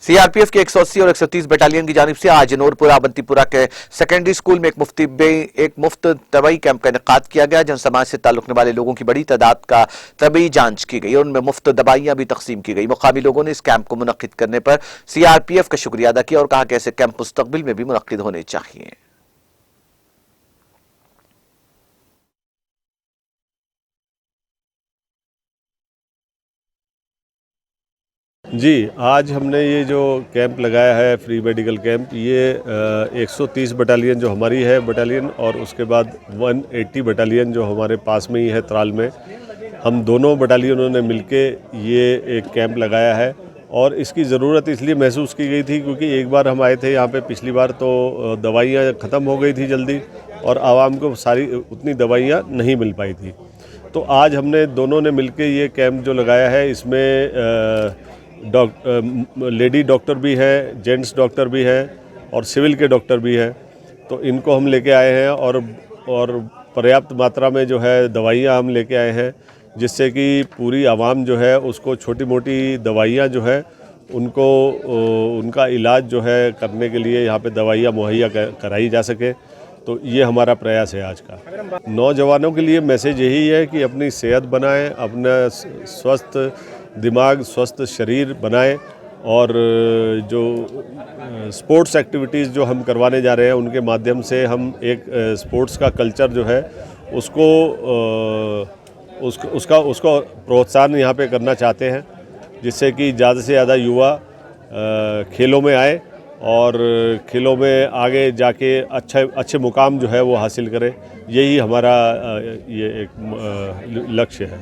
CRPF के 180 और 130 battalion की जानिब से आज नूरपुरा बंतीपुरा के सेकेंडरी स्कूल में एक मुफ्त तबई कैंप का इनेकाद किया गया। जन समाज से ताल्लुकने वाले लोगों की बड़ी तादाद का तबई जांच की गई और उनमें मुफ्त दवाइयां भी तकसीम की गई। मुकामी लोगों ने इस कैंप को मुनक्किद करने पर सीआरपीएफ का शुक्रिया अदा किया और कहा कि ऐसे कैंप मुस्तकबिल में भी मुनक्किद होने चाहिए। जी, आज हमने ये जो कैंप लगाया है फ्री मेडिकल कैंप, ये 130 बटालियन जो हमारी है बटालियन और उसके बाद 180 बटालियन जो हमारे पास में ही है त्राल में, हम दोनों बटालियनों ने मिलके ये एक कैंप लगाया है। और इसकी ज़रूरत इसलिए महसूस की गई थी क्योंकि एक बार हम आए थे यहाँ पे पिछली बार तो दवाइयाँ ख़त्म हो गई थी जल्दी और आवाम को सारी उतनी दवाइयाँ नहीं मिल पाई थी। तो आज हमने दोनों ने मिलके ये कैंप जो लगाया है, इसमें लेडी डॉक्टर भी है, जेंट्स डॉक्टर भी है और सिविल के डॉक्टर भी है। तो इनको हम लेके आए हैं और पर्याप्त मात्रा में जो है दवाइयाँ हम लेके आए हैं, जिससे कि पूरी आवाम जो है उसको छोटी मोटी दवाइयाँ जो है उनको उनका इलाज जो है करने के लिए यहाँ पे दवाइयाँ मुहैया कराई जा सके। तो ये हमारा प्रयास है आज का। नौजवानों के लिए मैसेज यही है कि अपनी सेहत बनाएं, अपना स्वस्थ दिमाग, स्वस्थ शरीर बनाएं और जो स्पोर्ट्स एक्टिविटीज़ जो हम करवाने जा रहे हैं उनके माध्यम से हम एक स्पोर्ट्स का कल्चर जो है उसको उसका प्रोत्साहन यहाँ पे करना चाहते हैं, जिससे कि ज़्यादा से ज़्यादा युवा खेलों में आए और खेलों में आगे जाके अच्छे मुकाम जो है वो हासिल करें। यही हमारा ये एक लक्ष्य है।